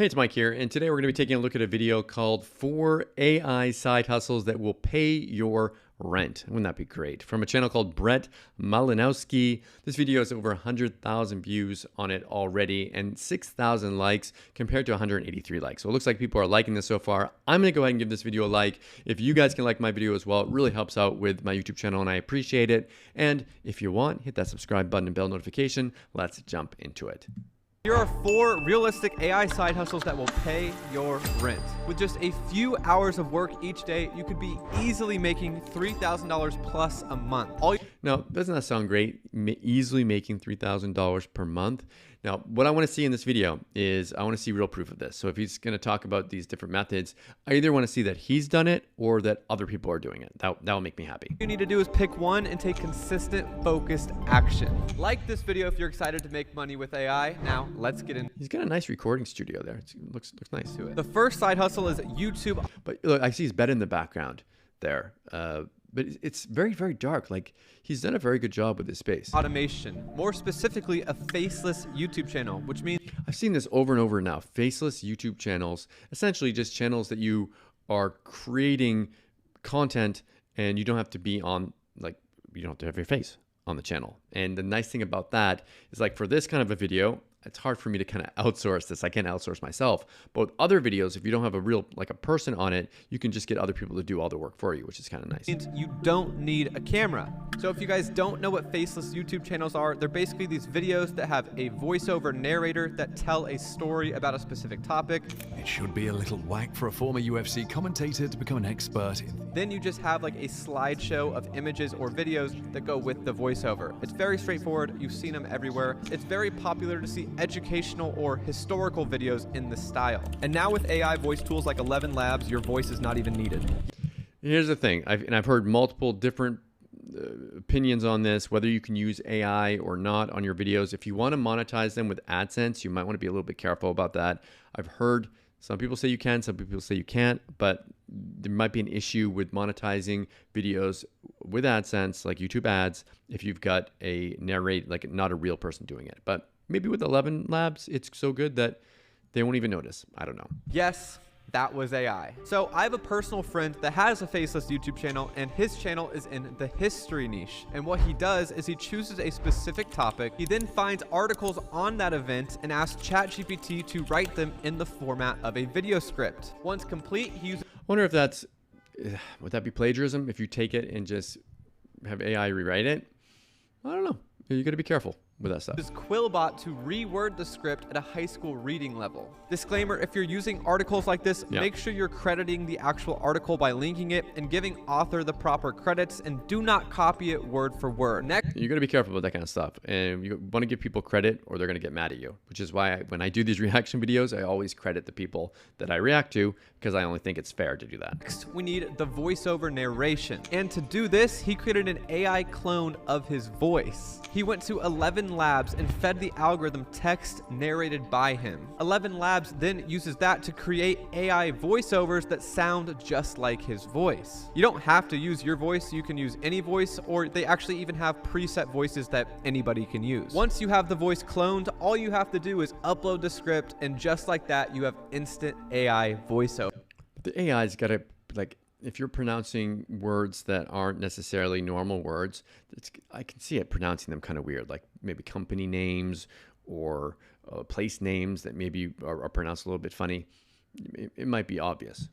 Hey, it's Mike here, and today we're going to be taking a look at a video called 4 AI Side Hustles That Will Pay Your Rent. Wouldn't that be great? From a channel called Brett Malinowski. This video has over 100,000 views on it already and 6,000 likes compared to 183 likes. So it looks like people are liking this so far. I'm going to go ahead and give this video a like. If you guys can like my video as well, it really helps out with my YouTube channel and I appreciate it. And if you want, hit that subscribe button and bell notification. Let's jump into it. Here are 4 realistic AI side hustles that will pay your rent. With just a few hours of work each day, you could be easily making $3,000 plus a month. Now, doesn't that sound great? Easily making $3,000 per month. Now, what I want to see in this video is I want to see real proof of this. So if he's going to talk about these different methods, I either want to see that he's done it or that other people are doing it. That will make me happy. What you need to do is pick one and take consistent, focused action. Like this video if you're excited to make money with AI. Now, let's get in. He's got a nice recording studio there. It looks nice to it. The first side hustle is YouTube. But look, I see his bed in the background there. But it's very, very dark. Like, he's done a very good job with this space. Automation, more specifically a faceless YouTube channel, which means I've seen this over and over now. Faceless YouTube channels, essentially just channels that you are creating content and you don't have to be on, like, you don't have to have your face on the channel. And the nice thing about that is, like, for this kind of a video, it's hard for me to kind of outsource this. I can't outsource myself. But with other videos, if you don't have a real, like a person on it, you can just get other people to do all the work for you, which is kind of nice. You don't need a camera. So if you guys don't know what faceless YouTube channels are, they're basically these videos that have a voiceover narrator that tell a story about a specific topic. It should be a little whack for a former UFC commentator to become an expert in. Then you just have like a slideshow of images or videos that go with the voiceover. It's very straightforward. You've seen them everywhere. It's very popular to see educational or historical videos in this style. And now with AI voice tools like 11 Labs, your voice is not even needed. Here's the thing. I've heard multiple different opinions on this, whether you can use AI or not on your videos. If you want to monetize them with AdSense, you might want to be a little bit careful about that. I've heard some people say you can, some people say you can't, but there might be an issue with monetizing videos with AdSense, like YouTube ads, if you've got a narrate, like not a real person doing it. But maybe with 11 Labs, it's so good that they won't even notice. I don't know. Yes, that was AI. So I have a personal friend that has a faceless YouTube channel, and his channel is in the history niche. And what he does is he chooses a specific topic. He then finds articles on that event and asks ChatGPT to write them in the format of a video script. Once complete, he uses... I wonder if that's, would that be plagiarism if you take it and just have AI rewrite it? I don't know. You got to be careful with that stuff. Uses Quillbot to reword the script at a high school reading level. Disclaimer, if you're using articles like this, make sure you're crediting the actual article by linking it and giving author the proper credits, and do not copy it word for word. Next, you got to be careful with that kind of stuff, and you want to give people credit or they're going to get mad at you, which is why when I do these reaction videos, I always credit the people that I react to, because I only think it's fair to do that. Next, we need the voiceover narration. And to do this, he created an AI clone of his voice. He went to 11 Labs and fed the algorithm text narrated by him. 11 Labs then uses that to create AI voiceovers that sound just like his voice. You don't have to use your voice. You can use any voice, or they actually even have preset voices that anybody can use. Once you have the voice cloned, all you have to do is upload the script, and just like that, you have instant AI voiceover. The AI's got to, like, if you're pronouncing words that aren't necessarily normal words, I can see it pronouncing them kind of weird, like maybe company names or place names that maybe are pronounced a little bit funny. It might be obvious.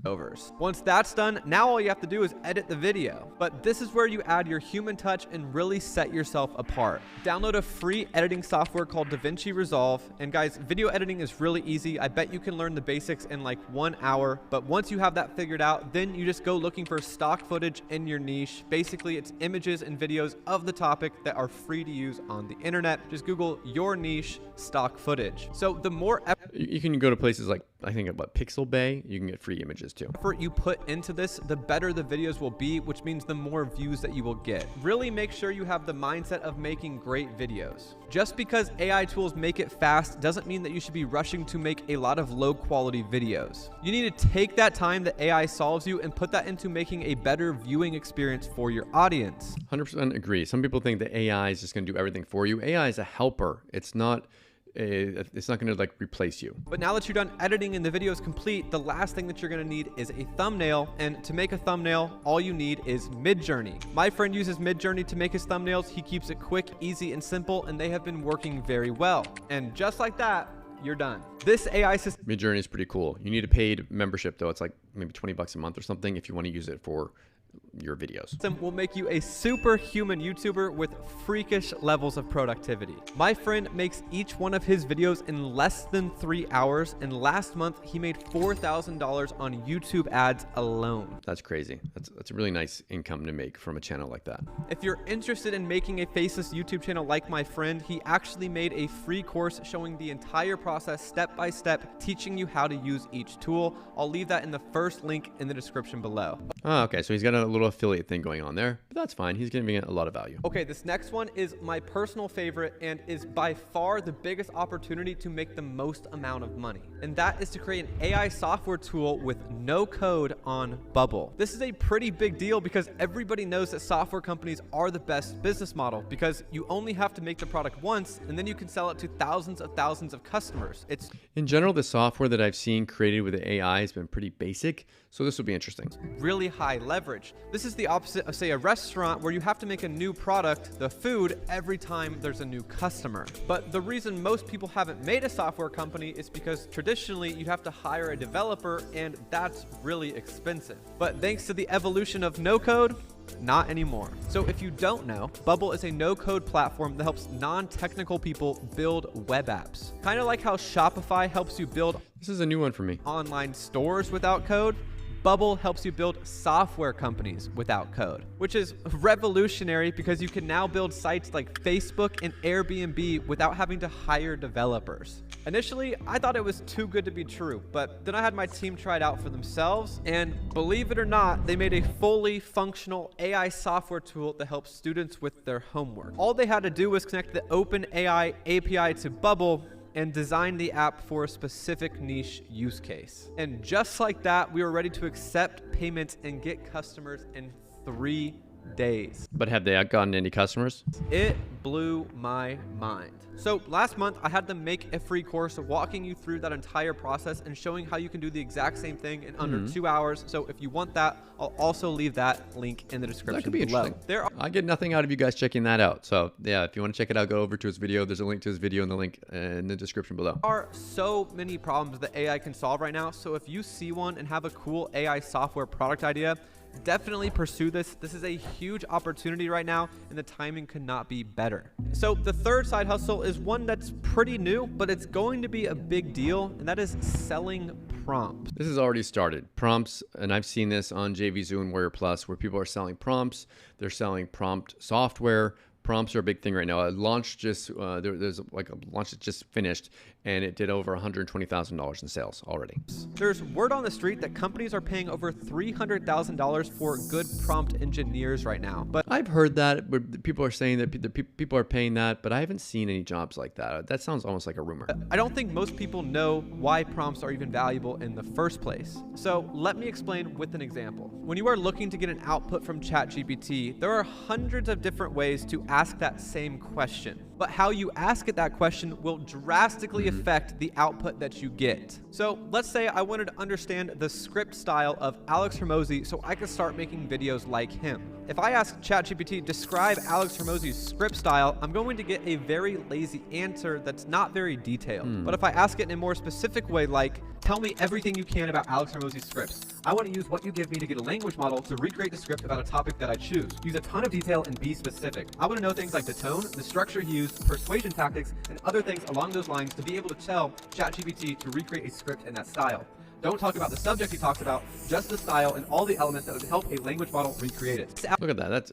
Once that's done, now all you have to do is edit the video. But this is where you add your human touch and really set yourself apart. Download a free editing software called DaVinci Resolve. And guys, video editing is really easy. I bet you can learn the basics in like 1 hour. But once you have that figured out, then you just go looking for stock footage in your niche. Basically, it's images and videos of the topic that are free to use on the internet. Just Google your niche stock footage. So the more you can go to places like, I think about Pixel Bay, you can get free images too. Effort you put into this, the better the videos will be, which means the more views that you will get. Really make sure you have the mindset of making great videos. Just because AI tools make it fast doesn't mean that you should be rushing to make a lot of low quality videos. You need to take that time that AI solves you and put that into making a better viewing experience for your audience. 100% agree. Some people think that AI is just going to do everything for you. AI is a helper. It's not it's not going to like replace you. But now that you're done editing and the video is complete, the last thing that you're going to need is a thumbnail. And to make a thumbnail, all you need is Midjourney. My friend uses Midjourney to make his thumbnails. He keeps it quick, easy, and simple, and they have been working very well. And just like that, you're done. This AI system Midjourney is pretty cool. You need a paid membership though. It's like maybe $20 a month or something if you want to use it for your videos. Will make you a superhuman YouTuber with freakish levels of productivity. My friend makes each one of his videos in less than 3 hours, and last month he made $4,000 on YouTube ads alone. That's crazy. That's a really nice income to make from a channel like that. If you're interested in making a Faceless YouTube channel like my friend, he actually made a free course showing the entire process step by step, teaching you how to use each tool. I'll leave that in the first link in the description below. Oh, okay, so he's got a little affiliate thing going on there, but that's fine. He's giving it a lot of value. Okay, this next one is my personal favorite and is by far the biggest opportunity to make the most amount of money. And that is to create an AI software tool with no code on Bubble. This is a pretty big deal because everybody knows that software companies are the best business model because you only have to make the product once and then you can sell it to thousands of customers. It's in general, the software that I've seen created with the AI has been pretty basic, so this will be interesting. Really high leverage. This is the opposite of, say, a restaurant where you have to make a new product, the food, every time there's a new customer. But the reason most people haven't made a software company is because traditionally you'd have to hire a developer and that's really expensive. But thanks to the evolution of no code, not anymore. So if you don't know, Bubble is a no-code platform that helps non-technical people build web apps. Kind of like how Shopify helps you build This is a new one for me. online stores without code. Bubble helps you build software companies without code, which is revolutionary because you can now build sites like Facebook and Airbnb without having to hire developers. Initially, I thought it was too good to be true, but then I had my team try it out for themselves, and believe it or not, they made a fully functional AI software tool that helps students with their homework. All they had to do was connect the OpenAI API to Bubble and design the app for a specific niche use case. And just like that, we were ready to accept payments and get customers in 3 days. But have they gotten any customers? It blew my mind. So last month, I had them make a free course walking you through that entire process and showing how you can do the exact same thing in under 2 hours. So if you want that, I'll also leave that link in the description That could be below. interesting. I get nothing out of you guys checking that out. So yeah, if you want to check it out, go over to his video. There's a link to his video in the link in the description below. There are so many problems that AI can solve right now. So if you see one and have a cool AI software product idea, definitely pursue this. This is a huge opportunity right now, and the timing could not be better. So the third side hustle is one that's pretty new, but it's going to be a big deal, and that is selling prompts. This has already started. Prompts, and I've seen this on JVZoo and Warrior Plus, where people are selling prompts. They're selling prompt software. Prompts are a big thing right now. A launch just there's like a launch that just finished, and it did over $120,000 in sales already. There's word on the street that companies are paying over $300,000 for good prompt engineers right now. But I've heard that, but people are saying that people are paying that, but I haven't seen any jobs like that. That sounds almost like a rumor. I don't think most people know why prompts are even valuable in the first place. So let me explain with an example. When you are looking to get an output from ChatGPT, there are hundreds of different ways to ask that same question. But how you ask it that question will drastically affect the output that you get. So let's say I wanted to understand the script style of Alex Hormozi so I could start making videos like him. If I ask ChatGPT, describe Alex Hormozi's script style, I'm going to get a very lazy answer that's not very detailed. But if I ask it in a more specific way, like, tell me everything you can about Alex Hormozi's scripts. I want to use what you give me to get a language model to recreate the script about a topic that I choose. Use a ton of detail and be specific. I want to know things like the tone, the structure used, persuasion tactics, and other things along those lines to be able to tell ChatGPT to recreate a script in that style. Don't talk about the subject he talks about, just the style and all the elements that would help a language model recreate it. Look at that.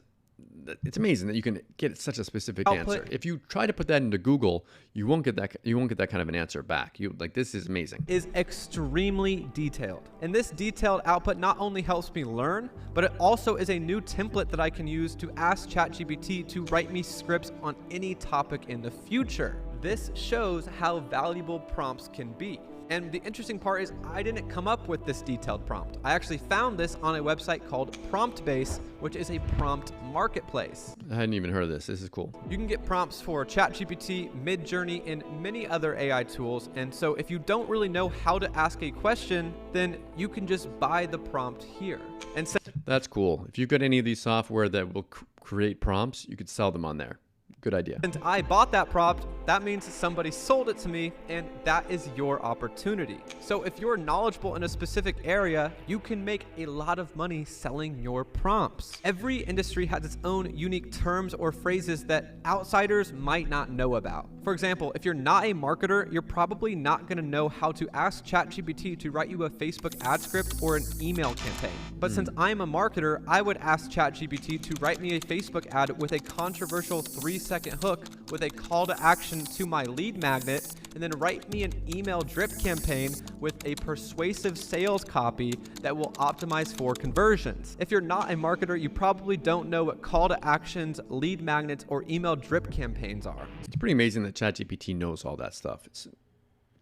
It's amazing that you can get such a specific answer. If you try to put that into Google, you won't get that. You won't get that kind of an answer back. This is amazing. Is extremely detailed, and this detailed output not only helps me learn, but it also is a new template that I can use to ask ChatGPT to write me scripts on any topic in the future. This shows how valuable prompts can be. And the interesting part is I didn't come up with this detailed prompt. I actually found this on a website called PromptBase, which is a prompt marketplace. I hadn't even heard of this. This is cool. You can get prompts for ChatGPT, Midjourney, and many other AI tools. And so if you don't really know how to ask a question, then you can just buy the prompt here. And that's cool. If you've got any of these software that will create prompts, you could sell them on there. Good idea. Since I bought that prompt, that means somebody sold it to me, and that is your opportunity. So if you're knowledgeable in a specific area, you can make a lot of money selling your prompts. Every industry has its own unique terms or phrases that outsiders might not know about. For example, if you're not a marketer, you're probably not going to know how to ask ChatGPT to write you a Facebook ad script or an email campaign. But since I'm a marketer, I would ask ChatGPT to write me a Facebook ad with a controversial 3-second hook with a call to action to my lead magnet, and then write me an email drip campaign with a persuasive sales copy that will optimize for conversions. If you're not a marketer, you probably don't know what call to actions, lead magnets, or email drip campaigns are. It's pretty amazing that ChatGPT knows all that stuff. It's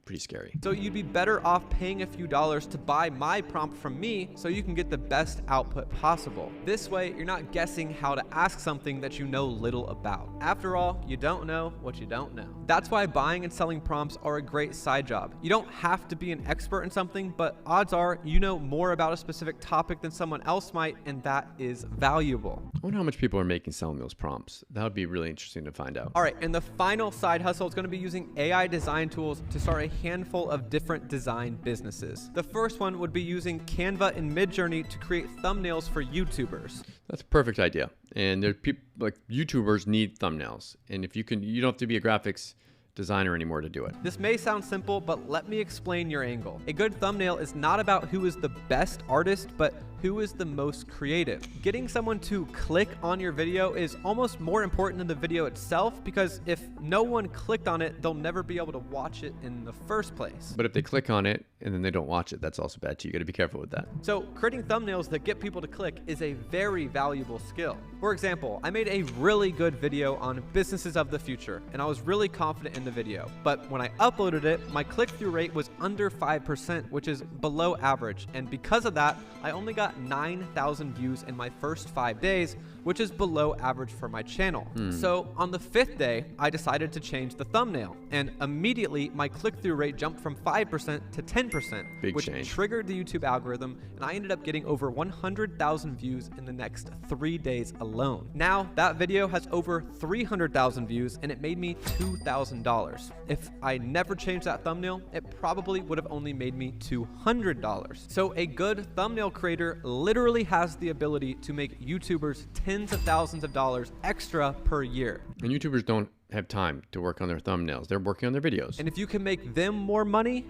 pretty scary. So you'd be better off paying a few dollars to buy my prompt from me so you can get the best output possible. This way, you're not guessing how to ask something that you know little about. After all, you don't know what you don't know. That's why buying and selling prompts are a great side job. You don't have to be an expert in something, but odds are you know more about a specific topic than someone else might, and that is valuable. I wonder how much people are making selling those prompts. That would be really interesting to find out. All right, and the final side hustle is going to be using AI design tools to start a handful of different design businesses. The first one would be using Canva and Midjourney to create thumbnails for YouTubers. That's a perfect idea. And there people like YouTubers need thumbnails. And if you don't have to be a graphics designer anymore to do it. This may sound simple, but let me explain your angle. A good thumbnail is not about who is the best artist, but who is the most creative. Getting someone to click on your video is almost more important than the video itself, because if no one clicked on it, they'll never be able to watch it in the first place. But if they click on it and then they don't watch it, that's also bad too. You got to be careful with that. So creating thumbnails that get people to click is a very valuable skill. For example, I made a really good video on businesses of the future, and I was really confident in the video. But when I uploaded it, my click-through rate was under 5%, which is below average. And because of that, I only got 9,000 views in my first 5 days, which is below average for my channel. So on the 5th day, I decided to change the thumbnail, and immediately my click-through rate jumped from 5% to 10%, which triggered the YouTube algorithm, and I ended up getting over 100,000 views in the next 3 days alone. Now that video has over 300,000 views, and it made me $2,000. If I never changed that thumbnail, it probably would have only made me $200. So a good thumbnail creator literally has the ability to make YouTubers tens of thousands of dollars extra per year. And YouTubers don't have time to work on their thumbnails. They're working on their videos. And if you can make them more money,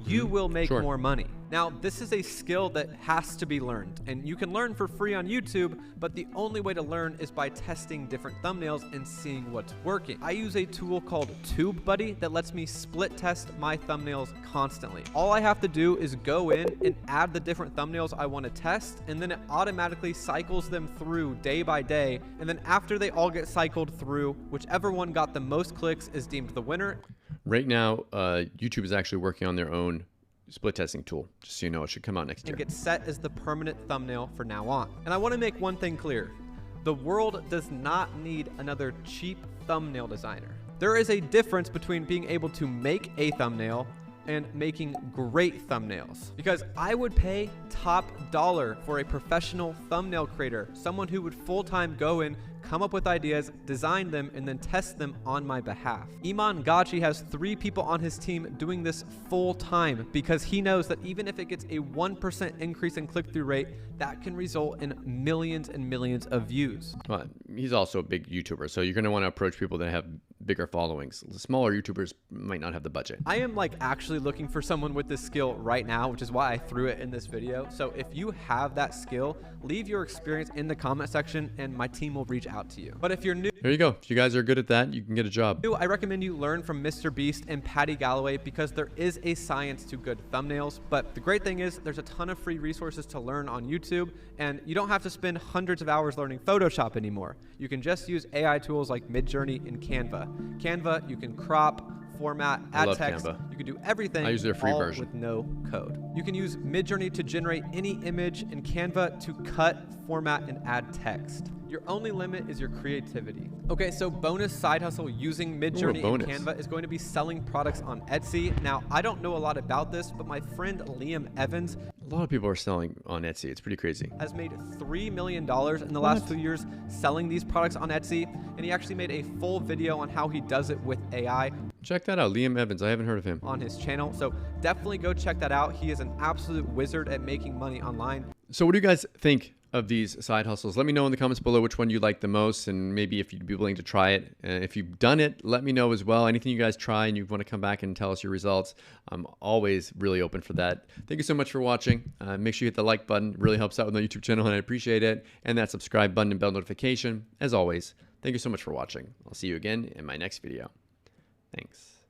you will make more money. Now, this is a skill that has to be learned, and you can learn for free on YouTube, but the only way to learn is by testing different thumbnails and seeing what's working. I use a tool called TubeBuddy that lets me split test my thumbnails constantly. All I have to do is go in and add the different thumbnails I want to test, and then it automatically cycles them through day by day, and then after they all get cycled through, whichever one got the most clicks is deemed the winner. Right now, YouTube is actually working on their own split testing tool. Just so you know, it should come out next year. And get set as the permanent thumbnail for now on. And I want to make one thing clear. The world does not need another cheap thumbnail designer. There is a difference between being able to make a thumbnail and making great thumbnails, because I would pay top dollar for a professional thumbnail creator, someone who would full-time go in, come up with ideas, design them, and then test them on my behalf. Iman Gachi has 3 people on his team doing this full time, because he knows that even if it gets a 1% increase in click-through rate, that can result in millions and millions of views. Well, he's also a big YouTuber, so you're going to want to approach people that have bigger followings. The smaller YouTubers might not have the budget. I am actually looking for someone with this skill right now, which is why I threw it in this video. So if you have that skill, leave your experience in the comment section and my team will reach out to you. But if you're new, there you go. If you guys are good at that, you can get a job. I recommend you learn from Mr. Beast and Patty Galloway, because there is a science to good thumbnails. But the great thing is there's a ton of free resources to learn on YouTube, and you don't have to spend hundreds of hours learning Photoshop anymore. You can just use AI tools like Midjourney and Canva. Canva, you can crop, format, add text. Canva. You can do everything I use their free all version. with no code. You can use Midjourney to generate any image and Canva to cut, format, and add text. Your only limit is your creativity. Okay, so bonus side hustle using Midjourney and Canva is going to be selling products on Etsy. Now, I don't know a lot about this, but my friend Liam Evans, a lot of people are selling on Etsy. It's pretty crazy. Has made $3 million in the last 2 years selling these products on Etsy, and he actually made a full video on how he does it with AI. Check that out, Liam Evans. I haven't heard of him. On his channel, so definitely go check that out. He is an absolute wizard at making money online. So what do you guys think of these side hustles? Let me know in the comments below which one you like the most, and maybe if you'd be willing to try it. If you've done it, let me know as well. Anything you guys try and you want to come back and tell us your results, I'm always really open for that. Thank you so much for watching. Make sure you hit the like button. It really helps out with my YouTube channel, and I appreciate it. And that subscribe button and bell notification. As always, thank you so much for watching. I'll see you again in my next video. Thanks.